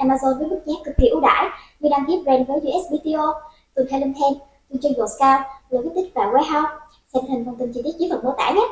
Amazon với mức giá cực kỳ ưu đãi như đăng ký brand với USPTO, tuần theo link thêm, tuần trên Scout, logistics và warehouse. Xem hình thông tin chi tiết dưới phần mô tả nhé.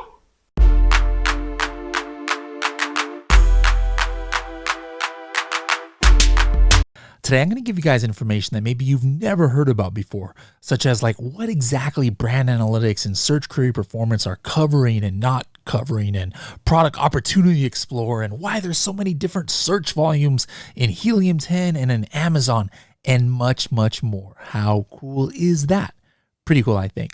Today, I'm going to give you guys information that maybe you've never heard about before, such as like what exactly brand analytics and search query performance are covering and not covering, and product opportunity explorer, and why there's so many different search volumes in Helium 10 and in Amazon, and much, much more. How cool is that? Pretty cool, I think.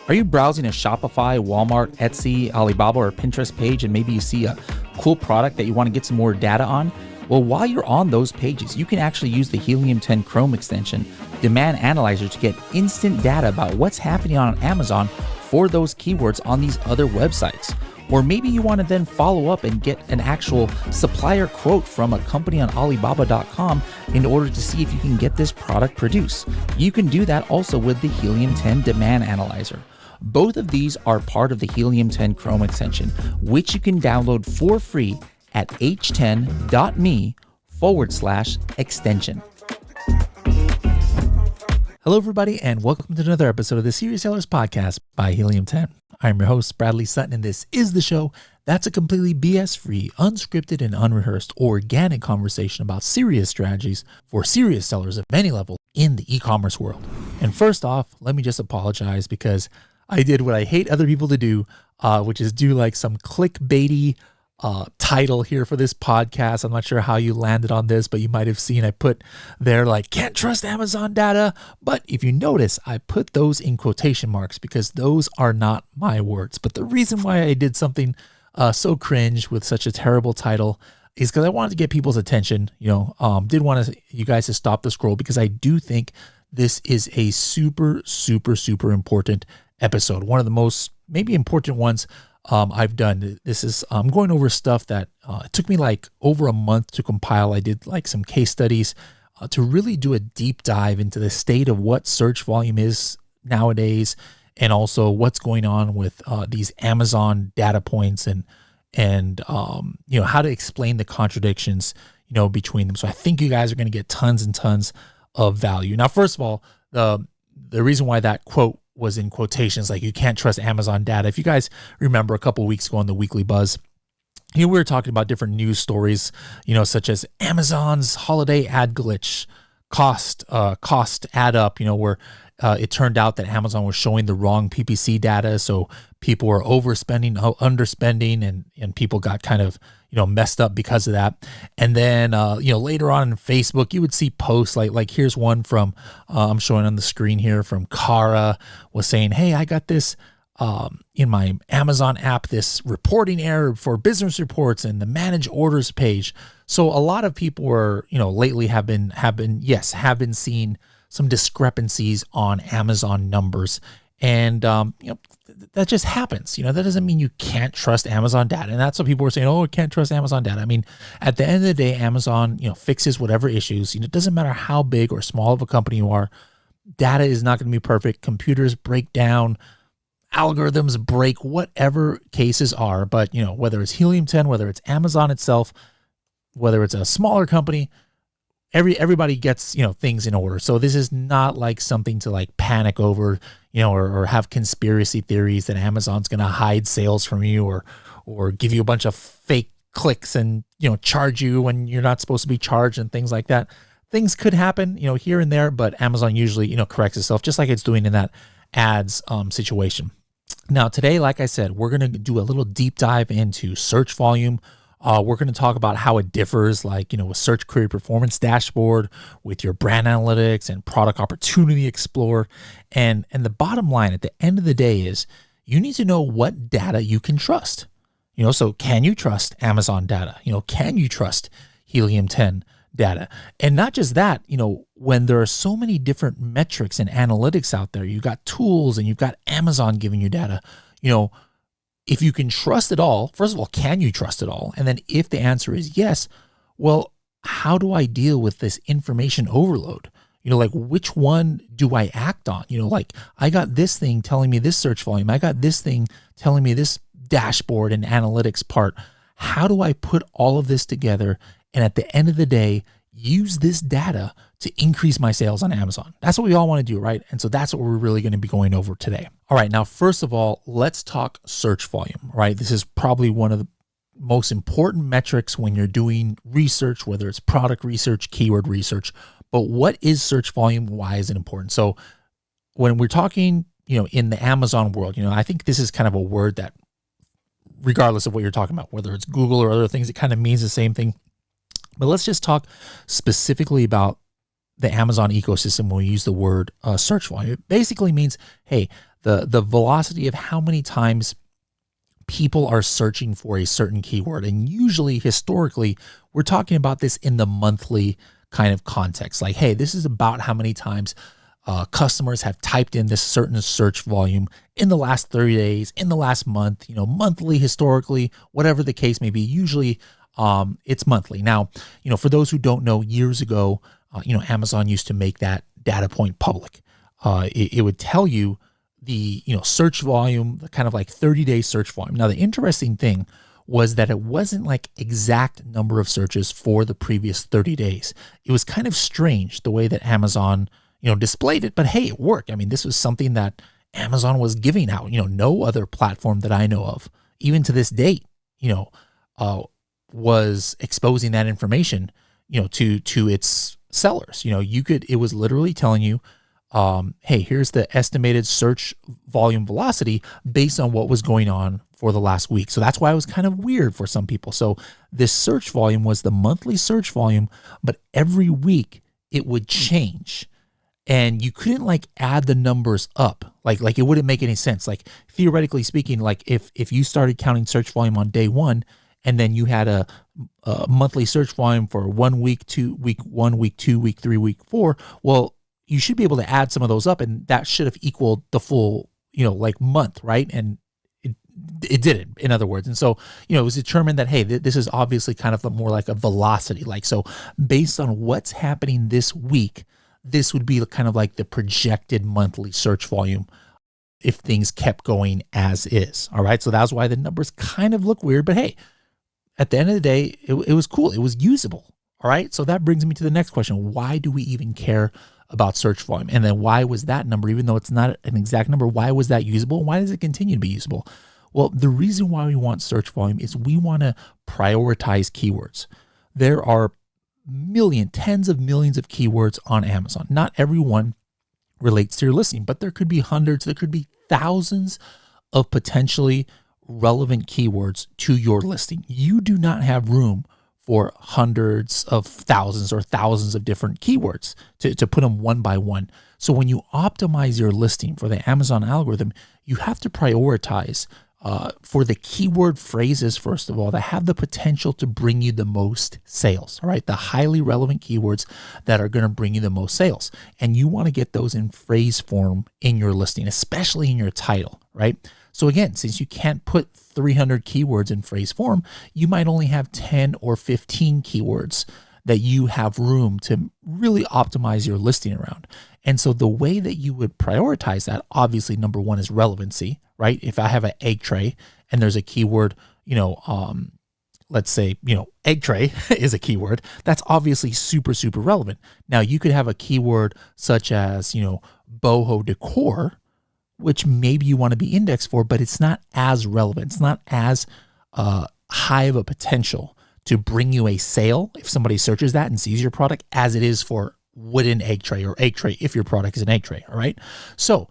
Are you browsing a Shopify, Walmart, Etsy, Alibaba, or Pinterest page, and maybe you see a cool product that you want to get some more data on? Well, while you're on those pages, you can actually use the Helium 10 Chrome extension Demand Analyzer to get instant data about what's happening on Amazon for those keywords on these other websites. Or maybe you want to then follow up and get an actual supplier quote from a company on Alibaba.com in order to see if you can get this product produced. You can do that also with the Helium 10 Demand Analyzer. Both of these are part of the Helium 10 Chrome extension, which you can download for free at h10.me/extension. Hello, everybody, and welcome to another episode of the Serious Sellers Podcast by Helium 10. I'm your host, Bradley Sutton, and this is the show that's a completely BS-free, unscripted, and unrehearsed organic conversation about serious strategies for serious sellers of any level in the e-commerce world. And first off, let me just apologize because I did what I hate other people to do, which is do like some clickbaity title here for this podcast. I'm not sure how you landed on this, but you might have seen I put there like, can't trust Amazon data. But if you notice, I put those in quotation marks because those are not my words. But the reason why I did something so cringe with such a terrible title is because I wanted to get people's attention. Did want you guys to stop the scroll because I do think this is a super, super, super important episode. One of the most maybe important ones I've done. This is I'm going over stuff that it took me like over a month to compile. I did like some case studies to really do a deep dive into the state of what search volume is nowadays, and also what's going on with these Amazon data points and how to explain the contradictions between them. So I think you guys are going to get tons and tons of value. Now, first of all, the reason why that quote was in quotations, like you can't trust Amazon data. If you guys remember a couple of weeks ago on the Weekly Buzz, we were talking about different news stories, such as Amazon's holiday ad glitch, cost add up, where it turned out that Amazon was showing the wrong PPC data. So people were overspending, underspending, and people got kind of, messed up because of that. And then, later on in Facebook, you would see posts like here's one from, I'm showing on the screen here from Cara was saying, hey, I got this in my Amazon app, this reporting error for business reports and the manage orders page. So a lot of people were, lately have been seeing some discrepancies on Amazon numbers. And, that just happens. That doesn't mean you can't trust Amazon data. And that's what people were saying, oh, I can't trust Amazon data. I mean, at the end of the day, Amazon, fixes whatever issues. It doesn't matter how big or small of a company you are. Data is not going to be perfect. Computers break down, algorithms break, whatever cases are. But, whether it's Helium 10, whether it's Amazon itself, whether it's a smaller company, everybody gets, things in order. So this is not like something to like panic over, or have conspiracy theories that Amazon's going to hide sales from you or give you a bunch of fake clicks and, charge you when you're not supposed to be charged and things like that. Things could happen, here and there, but Amazon usually, corrects itself just like it's doing in that ads situation. Now today, like I said, we're going to do a little deep dive into search volume. We're going to talk about how it differs, like, with search query performance dashboard, with your brand analytics and product opportunity explorer. And the bottom line at the end of the day is you need to know what data you can trust. So can you trust Amazon data? Can you trust Helium 10 data? And not just that, when there are so many different metrics and analytics out there, you've got tools and you've got Amazon giving you data, if you can trust it all, first of all, can you trust it all? And then if the answer is yes, well, how do I deal with this information overload? Like which one do I act on? Like I got this thing telling me this search volume. I got this thing telling me this dashboard and analytics part. How do I put all of this together and at the end of the day, use this data to increase my sales on Amazon? That's what we all want to do, right? And so that's what we're really going to be going over today. All right, now, first of all, let's talk search volume, right? This is probably one of the most important metrics when you're doing research, whether it's product research, keyword research. But what is search volume? Why is it important? So when we're talking, in the Amazon world, I think this is kind of a word that, regardless of what you're talking about, whether it's Google or other things, it kind of means the same thing. But let's just talk specifically about the Amazon ecosystem when we use the word search volume. It basically means, hey, the velocity of how many times people are searching for a certain keyword. And usually, historically, we're talking about this in the monthly kind of context. Like, hey, this is about how many times customers have typed in this certain search volume in the last 30 days, in the last month, monthly, historically, whatever the case may be. Usually it's monthly. Now, for those who don't know, years ago, Amazon used to make that data point public. It would tell you the, search volume, the kind of like 30-day search volume. Now, the interesting thing was that it wasn't like exact number of searches for the previous 30 days. It was kind of strange the way that Amazon, displayed it, but hey, it worked. I mean, this was something that Amazon was giving out. No other platform that I know of, even to this date, was exposing that information, to its sellers. It was literally telling you, hey, here's the estimated search volume velocity based on what was going on for the last week. So that's why it was kind of weird for some people. So this search volume was the monthly search volume, but every week it would change. And you couldn't like add the numbers up. Like it wouldn't make any sense. Like theoretically speaking, like if you started counting search volume on day one, and then you had a monthly search volume for 1 week, week 1, week 2, week 3, week 4, well, you should be able to add some of those up, and that should have equaled the full, month, right? And it didn't, in other words. And so, it was determined that, hey, this is obviously kind of more like a velocity. Like, so based on what's happening this week, this would be kind of like the projected monthly search volume if things kept going as is. All right. So that's why the numbers kind of look weird, but hey, at the end of the day, it was cool. It was usable. All right. So that brings me to the next question. Why do we even care about search volume? And then why was that number, even though it's not an exact number, why was that usable? Why does it continue to be usable? Well, the reason why we want search volume is we want to prioritize keywords. There are tens of millions of keywords on Amazon. Not everyone relates to your listing, but there could be hundreds, there could be thousands of potentially relevant keywords to your listing. You do not have room for hundreds of thousands or thousands of different keywords to put them one by one. So when you optimize your listing for the Amazon algorithm, you have to prioritize for the keyword phrases, first of all, that have the potential to bring you the most sales, all right? The highly relevant keywords that are going to bring you the most sales. And you want to get those in phrase form in your listing, especially in your title, right? So again, since you can't put 300 keywords in phrase form, you might only have 10 or 15 keywords that you have room to really optimize your listing around. And so the way that you would prioritize that, obviously, number one is relevancy, right? If I have an egg tray and there's a keyword, let's say, egg tray is a keyword, that's obviously super, super relevant. Now you could have a keyword such as, boho decor, which maybe you want to be indexed for, but it's not as relevant. It's not as high of a potential to bring you a sale if somebody searches that and sees your product as it is for wooden egg tray or egg tray if your product is an egg tray, all right? So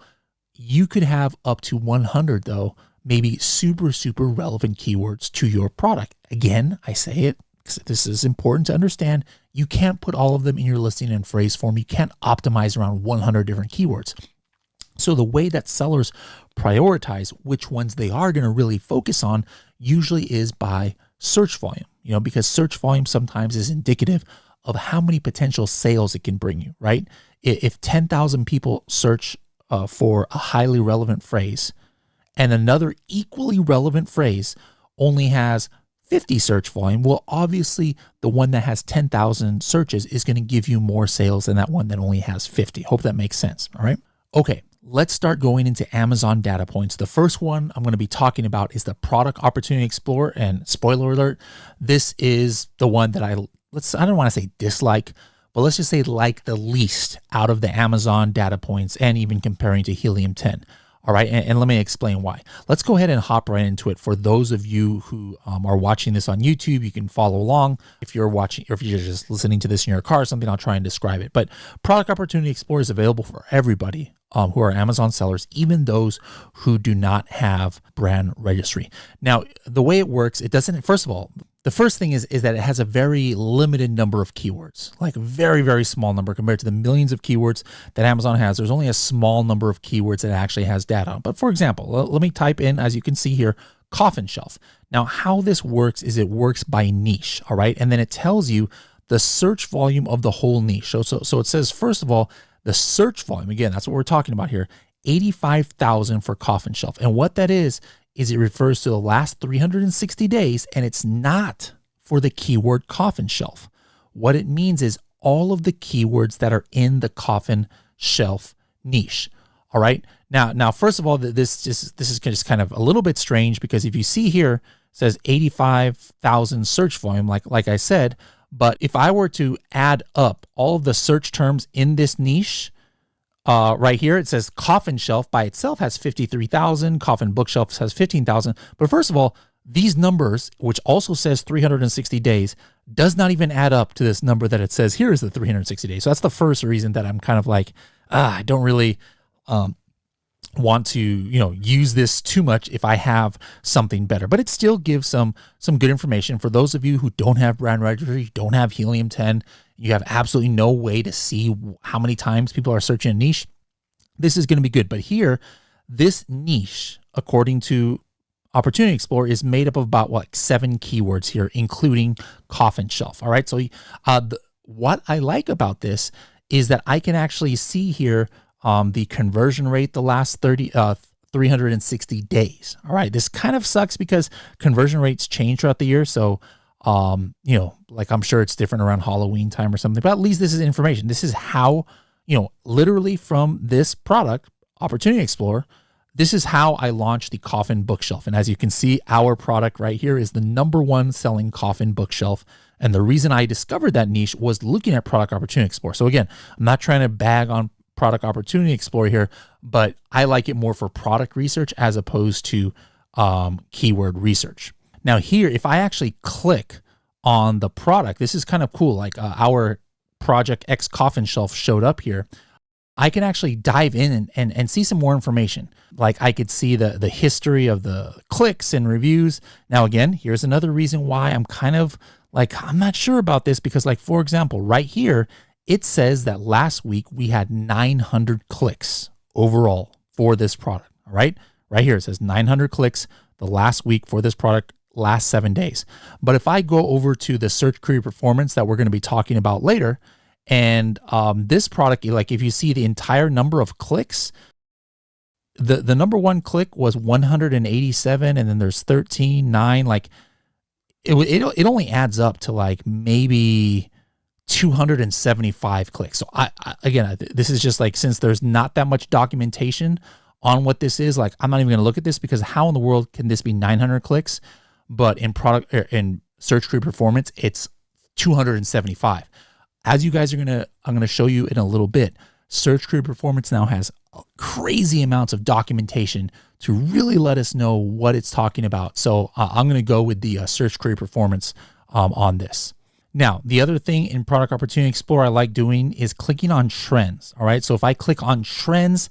you could have up to 100, though, maybe super, super relevant keywords to your product. Again, I say it because this is important to understand. You can't put all of them in your listing in phrase form. You can't optimize around 100 different keywords. So the way that sellers prioritize which ones they are going to really focus on usually is by search volume, because search volume sometimes is indicative of how many potential sales it can bring you, right? If 10,000 people search for a highly relevant phrase and another equally relevant phrase only has 50 search volume, well, obviously the one that has 10,000 searches is going to give you more sales than that one that only has 50. Hope that makes sense, all right? Okay, let's start going into Amazon data points. The first one I'm going to be talking about is the Product Opportunity Explorer. And spoiler alert, this is the one that I don't want to say dislike, but let's just say like the least out of the Amazon data points, and even comparing to Helium 10. All right, and let me explain why. Let's go ahead and hop right into it. For those of you who are watching this on YouTube, you can follow along. If you're watching, or if you're just listening to this in your car or something, I'll try and describe it. But Product Opportunity Explorer is available for everybody who are Amazon sellers, even those who do not have brand registry. Now, the way it works, it doesn't, first of all, the first thing is that it has a very limited number of keywords, like a very, very small number compared to the millions of keywords that Amazon has. There's only a small number of keywords that it actually has data on. But for example, let me type in, as you can see here, coffin shelf. Now, how this works is it works by niche, all right? And then it tells you the search volume of the whole niche. So it says, first of all, the search volume, again, that's what we're talking about here, 85,000 for coffin shelf. And what that is it refers to the last 360 days, and it's not for the keyword coffin shelf. What it means is all of the keywords that are in the coffin shelf niche. All right. Now, first of all, this is just kind of a little bit strange, because if you see here, it says 85,000 search volume, like I said, but if I were to add up all of the search terms in this niche, right here, it says coffin shelf by itself has 53,000, coffin bookshelf has 15,000. But first of all, these numbers, which also says 360 days, does not even add up to this number that it says here is the 360 days. So that's the first reason that I'm kind of like, I don't really want to, use this too much if I have something better. But it still gives some good information for those of you who don't have brand registry, don't have Helium 10. You have absolutely no way to see how many times people are searching a niche. This is going to be good. But here, this niche, according to Opportunity Explorer, is made up of about 7 keywords here, including coffin shelf. All right. So what I like about this is that I can actually see here the conversion rate the last 360 days. All right. This kind of sucks because conversion rates change throughout the year. So like I'm sure it's different around Halloween time or something, but at least this is information. This is how, literally from this product, Opportunity Explorer, this is how I launched the coffin bookshelf. And as you can see, our product right here is the #1 selling coffin bookshelf. And the reason I discovered that niche was looking at Product Opportunity Explorer. So again, I'm not trying to bag on Product Opportunity Explorer here, but I like it more for product research as opposed to keyword research. Now here, if I actually click on the product, this is kind of cool. Like our Project X coffin shelf showed up here. I can actually dive in and see some more information. Like I could see the history of the clicks and reviews. Now again, here's another reason why I'm kind of like, I'm not sure about this, because like, for example, right here, it says that last week we had 900 clicks overall for this product. All right. Right here, it says 900 clicks the last week for this product, last 7 days. But if I go over to the search query performance that we're going to be talking about later, and this product, like if you see the entire number of clicks, the #1 click was 187, and then there's 13, 9, like it only adds up to like maybe 275 clicks. So again, this is just like, since there's not that much documentation on what this is, like I'm not even going to look at this, because how in the world can this be 900 clicks? But in search query performance, it's 275. As you guys I'm going to show you in a little bit, search query performance now has crazy amounts of documentation to really let us know what it's talking about. So I'm going to go with the search query performance on this. Now, the other thing in Product Opportunity Explorer I like doing is clicking on trends. All right. So if I click on trends,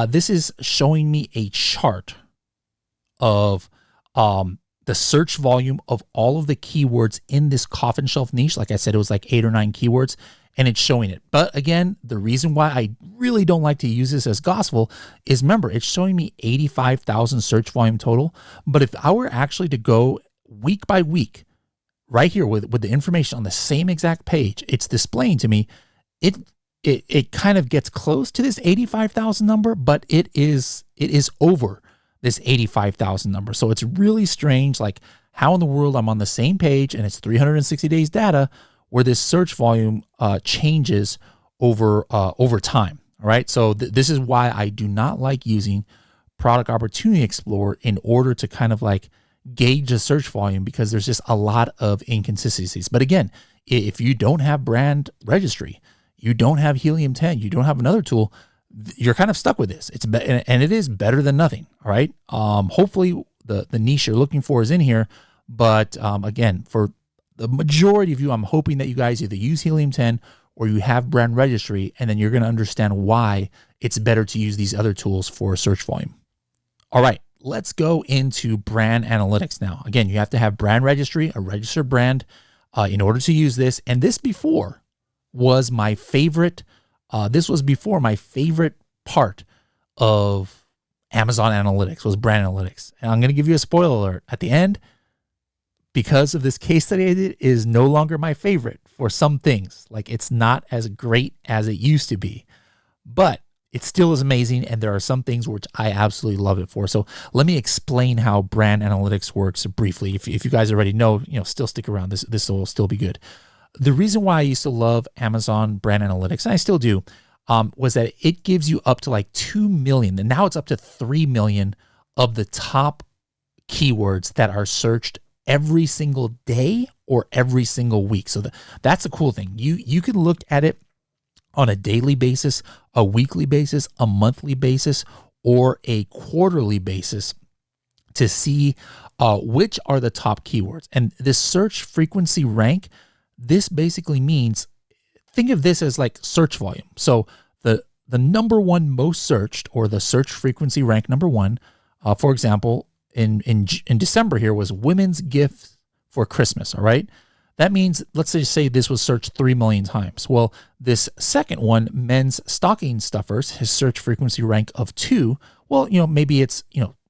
this is showing me a chart of the search volume of all of the keywords in this coffin shelf niche. Like I said, it was like 8 or 9 keywords, and it's showing it. But again, the reason why I really don't like to use this as gospel is, remember, it's showing me 85,000 search volume total. But if I were actually to go week by week, right here with the information on the same exact page, it's displaying to me, it kind of gets close to this 85,000 number, but it is over this 85,000 number. So it's really strange, like how in the world I'm on the same page and it's 360 days data where this search volume changes over time. All right. So this is why I do not like using Product Opportunity Explorer in order to kind of like gauge the search volume, because there's just a lot of inconsistencies. But again, if you don't have brand registry, you don't have Helium 10, you don't have another tool, you're kind of stuck with this. And it is better than nothing. All right. Hopefully the niche you're looking for is in here. But again, for the majority of you, I'm hoping that you guys either use Helium 10 or you have brand registry, and then you're going to understand why it's better to use these other tools for search volume. All right, let's go into brand analytics now. Again, you have to have brand registry, a registered brand, in order to use this. And this before was my favorite. This was before my favorite part of Amazon Analytics was brand analytics. And I'm going to give you a spoiler alert at the end. Because of this case study I did, is no longer my favorite for some things. Like, it's not as great as it used to be, but it still is amazing. And there are some things which I absolutely love it for. So let me explain how brand analytics works briefly. If you guys already know, still stick around. This will still be good. The reason why I used to love Amazon brand analytics, and I still do, was that it gives you up to like 2 million. And now it's up to 3 million of the top keywords that are searched every single day or every single week. So that's a cool thing. You can look at it on a daily basis, a weekly basis, a monthly basis, or a quarterly basis to see which are the top keywords. And this search frequency rank, this basically means, think of this as like search volume. So the number one most searched, or the search frequency rank number one, for example, in December here was women's gifts for Christmas. All right. That means, let's just say this was searched 3 million times. Well, this second one, men's stocking stuffers, his search frequency rank of 2. Well, maybe it's,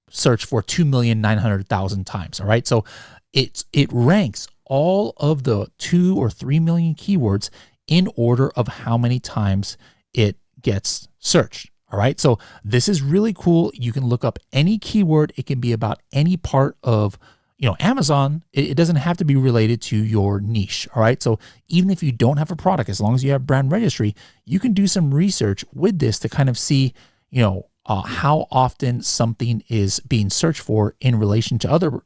searched for 2,900,000 times. All right. So it ranks all of the 2 or 3 million keywords in order of how many times it gets searched. All right. So this is really cool. You can look up any keyword. It can be about any part of, Amazon. It doesn't have to be related to your niche. All right. So even if you don't have a product, as long as you have brand registry, you can do some research with this to kind of see, how often something is being searched for in relation to other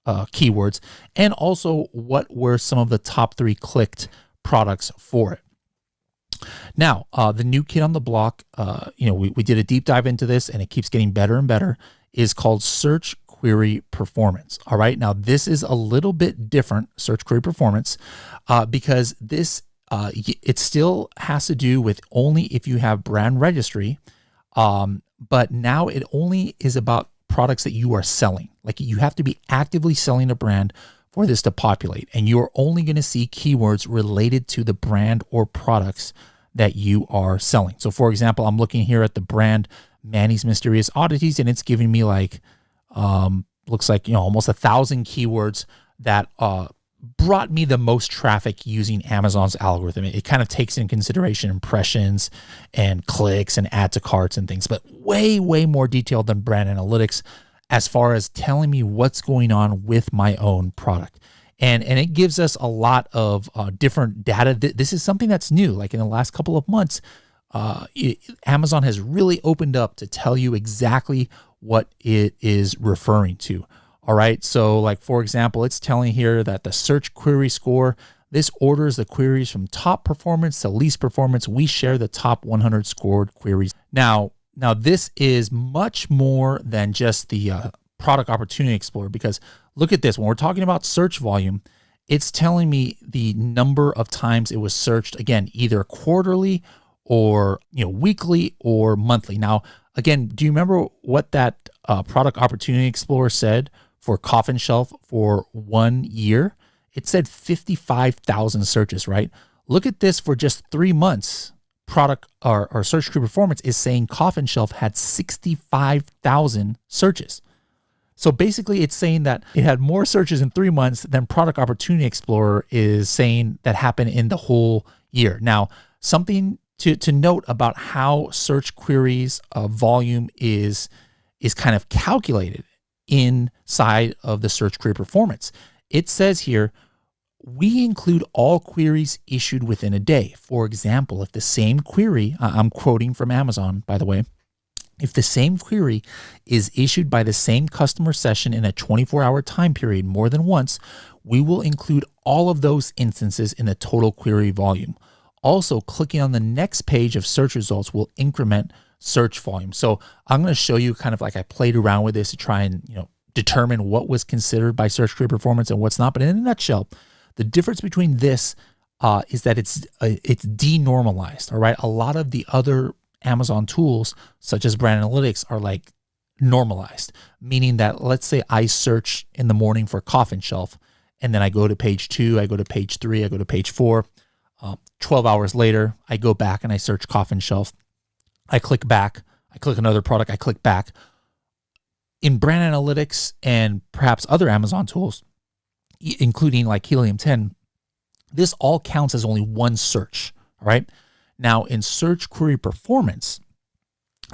keywords, and also what were some of the top 3 clicked products for it. Now, the new kid on the block, we did a deep dive into this, and it keeps getting better and better, is called Search Query Performance. All right. Now, this is a little bit different, Search Query Performance, because this, it still has to do with only if you have brand registry, but now it only is about products that you are selling. Like, you have to be actively selling a brand for this to populate, and you're only going to see keywords related to the brand or products that you are selling. So for example, I'm looking here at the brand Manny's Mysterious Oddities, and it's giving me like, looks like, almost 1,000 keywords that brought me the most traffic using Amazon's algorithm. It kind of takes in consideration impressions and clicks and add to carts and things, but way, way more detailed than brand analytics as far as telling me what's going on with my own product. And it gives us a lot of different data. This is something that's new. Like in the last couple of months, Amazon has really opened up to tell you exactly what it is referring to. All right. So like, for example, it's telling here that the search query score, this orders the queries from top performance to least performance. We share the top 100 scored queries. Now this is much more than just the Product Opportunity Explorer, because look at this. When we're talking about search volume, it's telling me the number of times it was searched, again, either quarterly or weekly or monthly. Now, again, do you remember what that Product Opportunity Explorer said for Coffin Shelf for 1 year? It said 55,000 searches, right? Look at this for just 3 months. Product or Search Query Performance is saying Coffin Shelf had 65,000 searches. So basically it's saying that it had more searches in 3 months than Product Opportunity Explorer is saying that happened in the whole year. Now, something to note about how search queries volume is kind of calculated inside of the Search Query Performance. It says here, we include all queries issued within a day. For example, if the same query, I'm quoting from Amazon, by the way, if the same query is issued by the same customer session in a 24-hour time period more than once, we will include all of those instances in the total query volume. Also, clicking on the next page of search results will increment search volume. So I'm going to show you kind of like I played around with this to try and determine what was considered by search query performance and what's not. But in a nutshell, the difference between this is that it's denormalized. All right, a lot of the other Amazon tools, such as brand analytics, are like normalized, meaning that let's say I search in the morning for coffin shelf, and then I go to page 2, I go to page 3, I go to page 4. 12 hours later, I go back and I search coffin shelf. I click back, I click another product, I click back. In brand analytics and perhaps other Amazon tools, including like Helium 10, this all counts as only one search, all right? Now, in search query performance,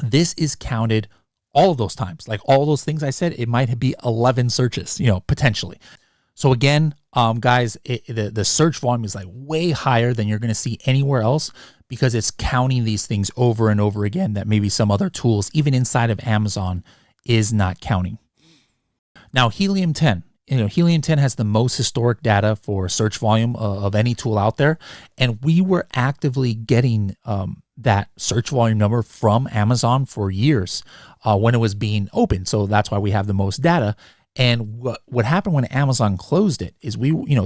this is counted all of those times. Like all those things I said, it might be 11 searches, potentially. So again, guys, the search volume is like way higher than you're going to see anywhere else because it's counting these things over and over again that maybe some other tools, even inside of Amazon, is not counting. Now, Helium 10. Helium 10 has the most historic data for search volume of any tool out there. And we were actively getting that search volume number from Amazon for years when it was being open. So that's why we have the most data. And what happened when Amazon closed it is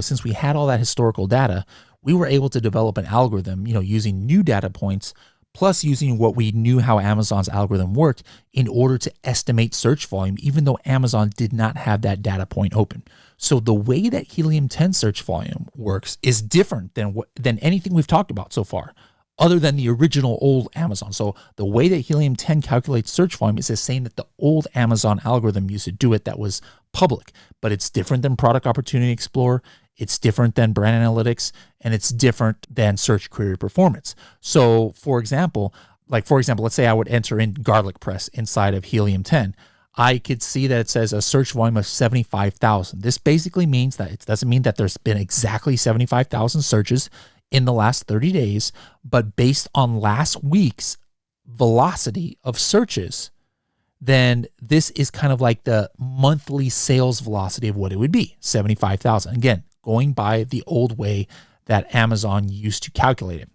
since we had all that historical data, we were able to develop an algorithm, using new data points, plus using what we knew how Amazon's algorithm worked in order to estimate search volume, even though Amazon did not have that data point open. So the way that Helium 10 search volume works is different than anything we've talked about so far, other than the original old Amazon. So the way that Helium 10 calculates search volume is the same that the old Amazon algorithm used to do it that was public, but it's different than Product Opportunity Explorer. It's different than brand analytics, and it's different than search query performance. So for example, let's say I would enter in garlic press inside of Helium 10. I could see that it says a search volume of 75,000. This basically means that it doesn't mean that there's been exactly 75,000 searches in the last 30 days, but based on last week's velocity of searches, then this is kind of like the monthly sales velocity of what it would be, 75,000. Again, going by the old way that Amazon used to calculate it.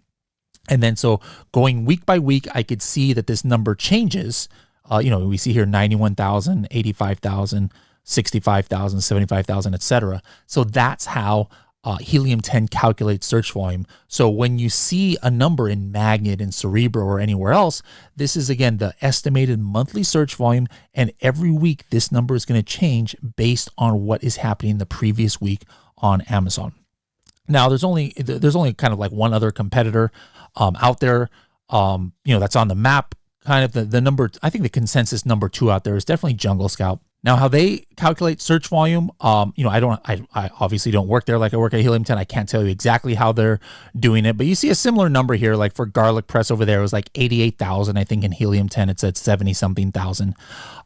And then so going week by week, I could see that this number changes. We see here 91,000, 85,000, 65,000, 75,000, etc. So that's how Helium 10 calculates search volume. So when you see a number in Magnet and Cerebro or anywhere else, this is again the estimated monthly search volume, and every week this number is going to change based on what is happening the previous week on Amazon. Now there's only kind of like one other competitor out there, that's on the map. Kind of the number, I think the consensus number 2 out there is definitely Jungle Scout. Now, how they calculate search volume, I obviously don't work there like I work at Helium 10. I can't tell you exactly how they're doing it, but you see a similar number here. Like for garlic press over there, it was like 88,000. I think in Helium 10, it said 70 something thousand.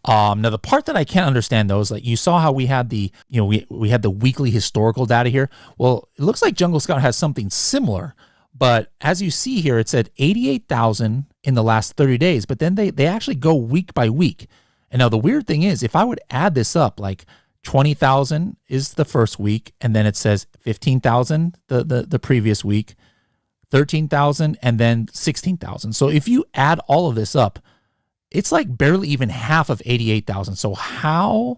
Now the part that I can't understand though is like you saw how we had we had the weekly historical data here. Well, it looks like Jungle Scout has something similar, but as you see here, it said 88,000 in the last 30 days, but then they actually go week by week. And now the weird thing is, if I would add this up, like 20,000 is the first week, and then it says 15,000 the previous week, 13,000, and then 16,000. So if you add all of this up, it's like barely even half of 88,000. So how,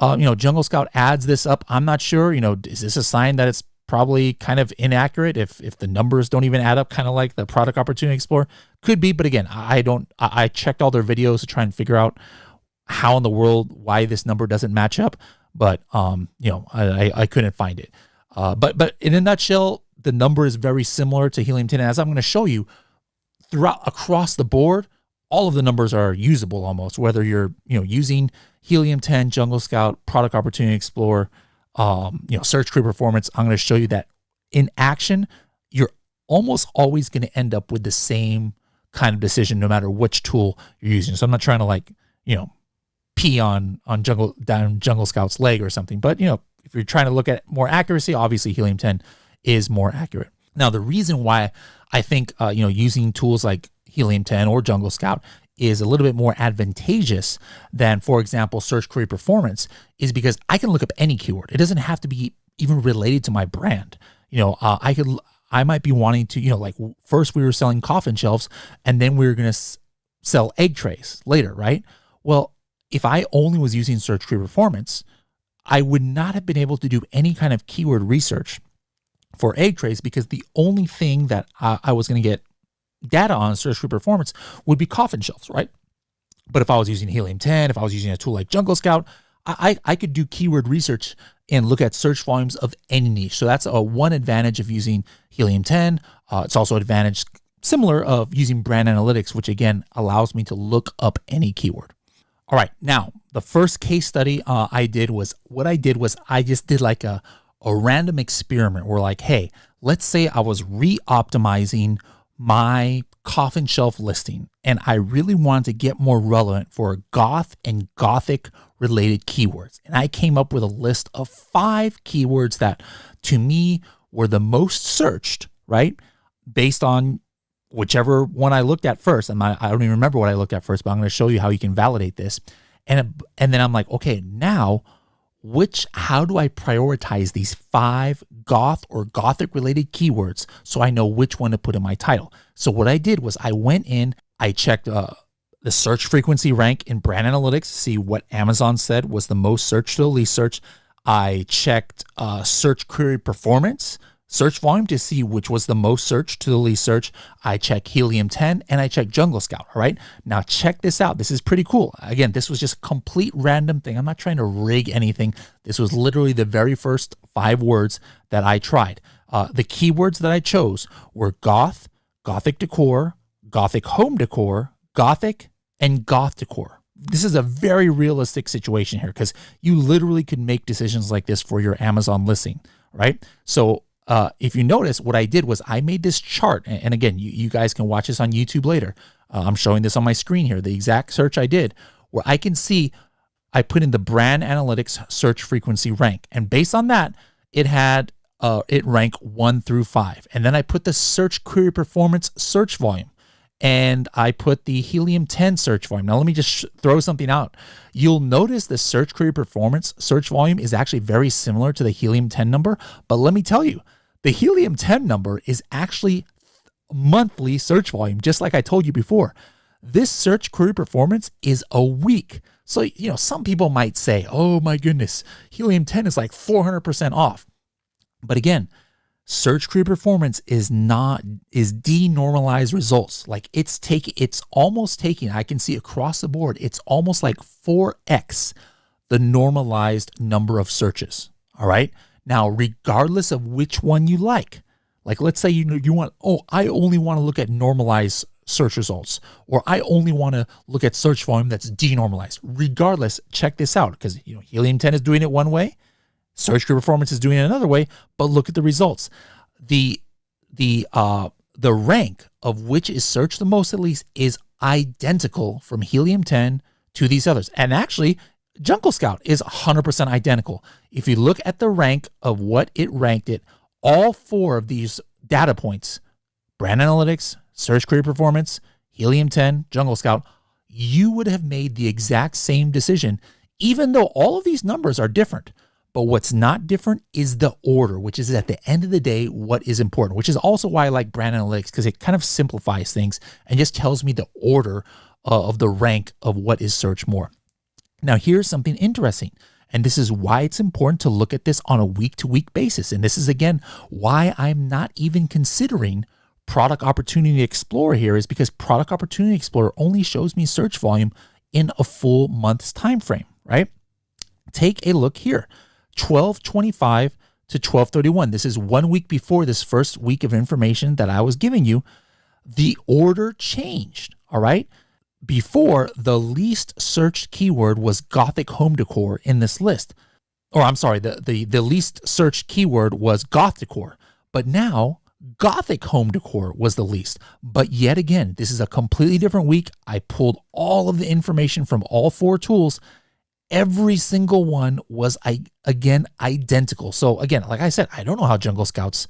Jungle Scout adds this up? I'm not sure. Is this a sign that it's probably kind of inaccurate if the numbers don't even add up, kind of like the Product Opportunity Explorer? Could be, but again, I checked all their videos to try and figure out how in the world, why this number doesn't match up, but I couldn't find it. But in a nutshell, the number is very similar to Helium 10. As I'm going to show you, across the board, all of the numbers are usable almost, whether you're using Helium 10, Jungle Scout, Product Opportunity Explorer, search query performance. I'm going to show you that in action, you're almost always going to end up with the same kind of decision, no matter which tool you're using. So I'm not trying to pee on Jungle Scout's leg or something, but if if you're trying to look at more accuracy, obviously Helium 10 is more accurate. Now, the reason why I think, using tools like Helium 10 or Jungle Scout is a little bit more advantageous than, for example, search query performance is because I can look up any keyword. It doesn't have to be even related to my brand. I might be wanting to, like first we were selling coffin shelves and then we were going to sell egg trays later, right? Well, if I only was using search query performance, I would not have been able to do any kind of keyword research for egg trays because the only thing that I was going to get data on search query performance would be coffin shelves, right? But if I was using Helium 10, if I was using a tool like Jungle Scout, I could do keyword research and look at search volumes of any niche. So that's one advantage of using Helium 10. It's also an advantage similar of using brand analytics, which again allows me to look up any keyword. All right, now the first case study I just did like a random experiment where like, hey, let's say I was re-optimizing my coffin shelf listing and I really wanted to get more relevant for goth and gothic related keywords. And I came up with a list of 5 keywords that to me were the most searched, right? Based on whichever one I looked at first. I don't even remember what I looked at first, but I'm going to show you how you can validate this. And then I'm like, okay, now how do I prioritize these 5 goth or gothic related keywords so I know which one to put in my title? So what I did was I went in, I checked the search frequency rank in brand analytics to see what Amazon said was the most searched to the least searched. I checked search query performance, search volume to see which was the most searched to the least search. I check Helium 10 and I check Jungle Scout. All right. Now check this out. This is pretty cool. Again, this was just a complete random thing. I'm not trying to rig anything. This was literally the very first 5 words that I tried. The keywords that I chose were goth, gothic decor, gothic home decor, gothic, and goth decor. This is a very realistic situation here because you literally could make decisions like this for your Amazon listing, right? So if you notice, what I did was I made this chart. And again, you guys can watch this on YouTube later. I'm showing this on my screen here, the exact search I did, where I can see I put in the brand analytics search frequency rank. And based on that, it had it rank 1 through 5. And then I put the search query performance search volume. And I put the Helium 10 search volume. Now, let me just throw something out. You'll notice the search query performance search volume is actually very similar to the Helium 10 number. But let me tell you, the Helium 10 number is actually monthly search volume, just like I told you before. This search query performance is a week. So, some people might say, oh my goodness, Helium 10 is like 400% off. But again, search query performance is denormalized results. Like it's almost taking, I can see across the board, it's almost like 4x the normalized number of searches. All right. Now, regardless of which one you like let's say you want, I only want to look at normalized search results, or I only want to look at search volume that's denormalized. Regardless, check this out because Helium 10 is doing it one way. Search query performance is doing it another way, but look at the results. The rank of which is searched the most at least is identical from Helium 10 to these others. And actually, Jungle Scout is 100% identical. If you look at the rank of what it ranked it, all 4 of these data points, brand analytics, search query performance, Helium 10, Jungle Scout, you would have made the exact same decision, even though all of these numbers are different. But what's not different is the order, which is at the end of the day what is important, which is also why I like brand analytics, because it kind of simplifies things and just tells me the order of the rank of what is searched more. Now, here's something interesting, and this is why it's important to look at this on a week-to-week basis. And this is, again, why I'm not even considering Product Opportunity Explorer here, is because Product Opportunity Explorer only shows me search volume in a full month's time frame, right? Take a look here. 12/25 to 12/31. This is 1 week before this first week of information that I was giving you. The order changed, all right? Before, the least searched keyword was Gothic home decor in this list. Or I'm sorry, the least searched keyword was goth decor. But now, Gothic home decor was the least. But yet again, this is a completely different week. I pulled all of the information from all 4 tools, every single one was, again, identical. So again, like I said, I don't know how Jungle Scout's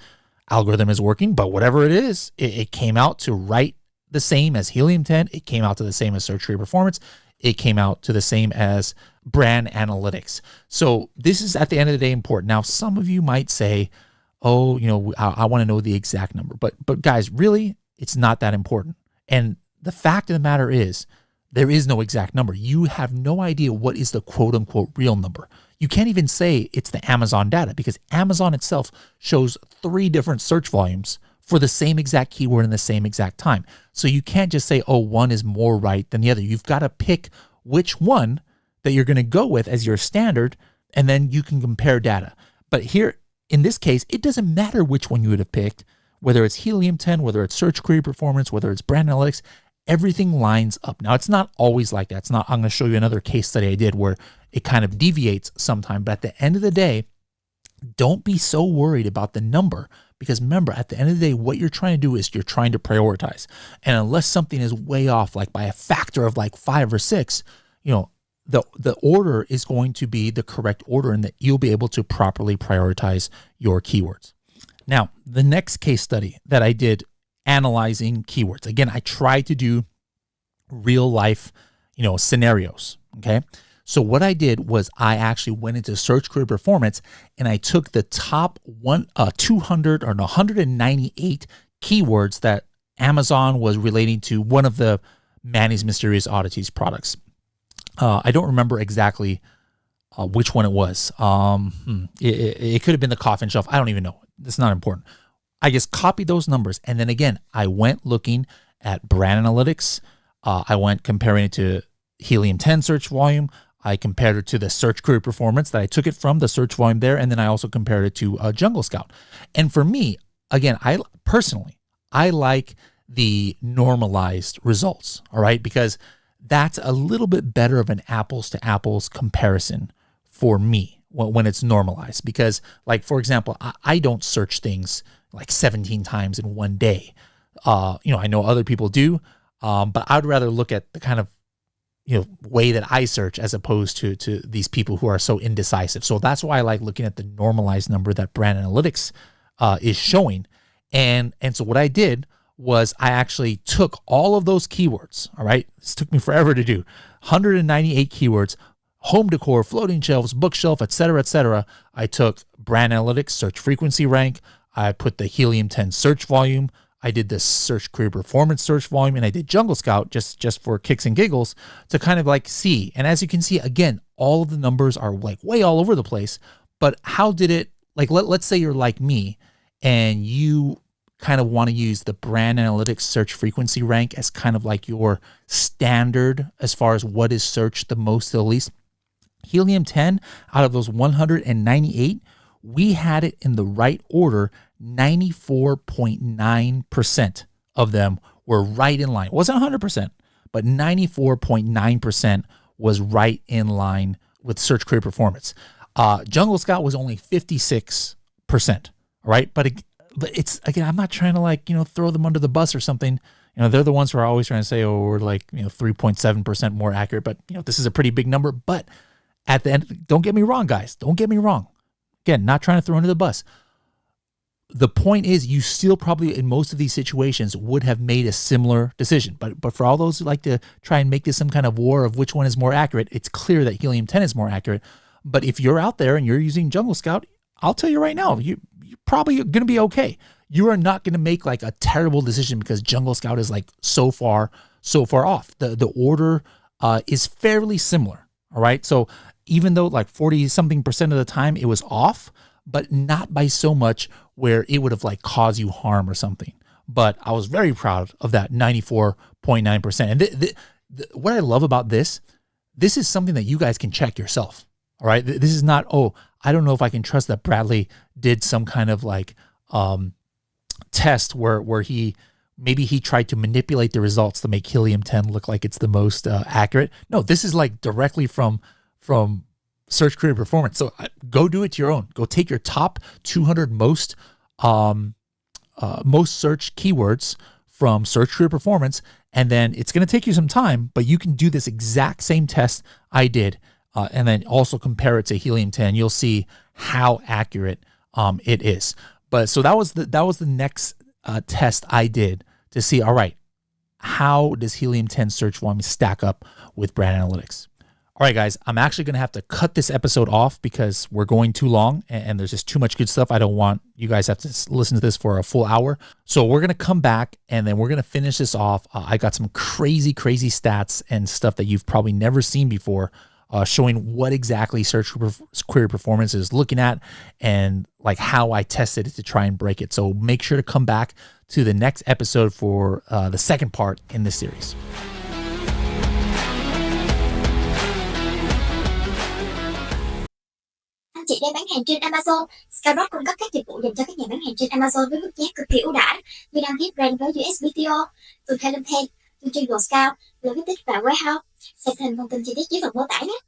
algorithm is working, but whatever it is, it came out to right the same as Helium 10. It came out to the same as Search Query Performance. It came out to the same as brand analytics. So this is, at the end of the day, important. Now, some of you might say, oh, I want to know the exact number. But guys, really, it's not that important. And the fact of the matter is, there is no exact number. You have no idea what is the quote unquote real number. You can't even say it's the Amazon data, because Amazon itself shows 3 different search volumes for the same exact keyword in the same exact time. So you can't just say, oh, one is more right than the other. You've got to pick which one that you're going to go with as your standard, and then you can compare data. But here, in this case, it doesn't matter which one you would have picked, whether it's Helium 10, whether it's Search Query Performance, whether it's brand analytics, everything lines up. Now, it's not always like that. I'm going to show you another case study I did where it kind of deviates sometime. But at the end of the day, don't be so worried about the number, because remember, at the end of the day, what you're trying to do is you're trying to prioritize. And unless something is way off, like by a factor of like 5 or 6, the order is going to be the correct order, and that you'll be able to properly prioritize your keywords. Now, the next case study that I did analyzing keywords. Again, I tried to do real life, scenarios. Okay. So what I did was I actually went into Search Query Performance, and I took the top 198 keywords that Amazon was relating to one of the Manny's Mysterious Oddities products. I don't remember exactly which one it was. It could have been the coffin shelf. I don't even know. It's not important. I just copied those numbers. And then again, I went looking at brand analytics. I went comparing it to Helium 10 search volume. I compared it to the Search Query Performance that I took it from, the search volume there. And then I also compared it to Jungle Scout. And for me, again, I like the normalized results. All right. Because that's a little bit better of an apples to apples comparison for me when it's normalized. Because, like, for example, I don't search things like 17 times in one day. I know other people do, but I'd rather look at the kind of way that I search as opposed to these people who are so indecisive. So that's why I like looking at the normalized number that brand analytics is showing. And so what I did was I actually took all of those keywords. All right, this took me forever to do. 198 keywords: home decor, floating shelves, bookshelf, etc., etc. I took brand analytics, search frequency rank. I put the Helium 10 search volume. I did the Search Query Performance search volume, and I did Jungle Scout just for kicks and giggles to kind of like see. And as you can see, again, all of the numbers are like way all over the place. But how did it, like, let's say you're like me and you kind of want to use the brand analytics search frequency rank as kind of like your standard as far as what is searched the most to the least. Helium 10, out of those 198, we had it in the right order. 94.9% of them were right in line. It wasn't 100%, but 94.9% was right in line with Search Query Performance. Jungle Scout was only 56%. All right. But it's, again, I'm not trying to throw them under the bus or something. They're the ones who are always trying to say, oh, we're 3.7% more accurate, but this is a pretty big number. But at the end, don't get me wrong, guys, don't get me wrong. Again, not trying to throw under the bus. The point is, you still probably in most of these situations would have made a similar decision. But for all those who like to try and make this some kind of war of which one is more accurate, it's clear that Helium 10 is more accurate. But if you're out there and you're using Jungle Scout, I'll tell you right now, you're probably going to be okay. You are not going to make like a terrible decision because Jungle Scout is like so far off. The order is fairly similar. All right. So even though like 40-something% of the time it was off, but not by so much where it would have like caused you harm or something. But I was very proud of that 94.9%. And what I love about this is something that you guys can check yourself. All right. This is not, oh, I don't know if I can trust that Bradley did some kind of like test where he tried to manipulate the results to make Helium 10 look like it's the most accurate. No, this is like directly from Search Query Performance. So go do it to your own. Go take your top 200 most searched keywords from Search Query Performance, and then it's going to take you some time, but you can do this exact same test I did and then also compare it to helium 10, you'll see how accurate it is. But so that was the next test I did to see, all right, how does helium 10 search volume stack up with brand analytics? All right, guys, I'm actually going to have to cut this episode off because we're going too long and there's just too much good stuff. I don't want you guys to have to listen to this for a full hour. So we're going to come back and then we're going to finish this off. I got some crazy stats and stuff that you've probably never seen before, showing what exactly search query performance is looking at and like how I tested it to try and break it. So make sure to come back to the next episode for the second part in this series. Anh chị đang bán hàng trên Amazon. Skyrock cung cấp các dịch vụ dành cho các nhà bán hàng trên Amazon với mức giá cực kỳ ưu đãi như đăng ký brand với USPTO, từ kênh, từ trên Scout, logistics và warehouse. Xem thêm thông tin chi tiết dưới phần mô tả nhé.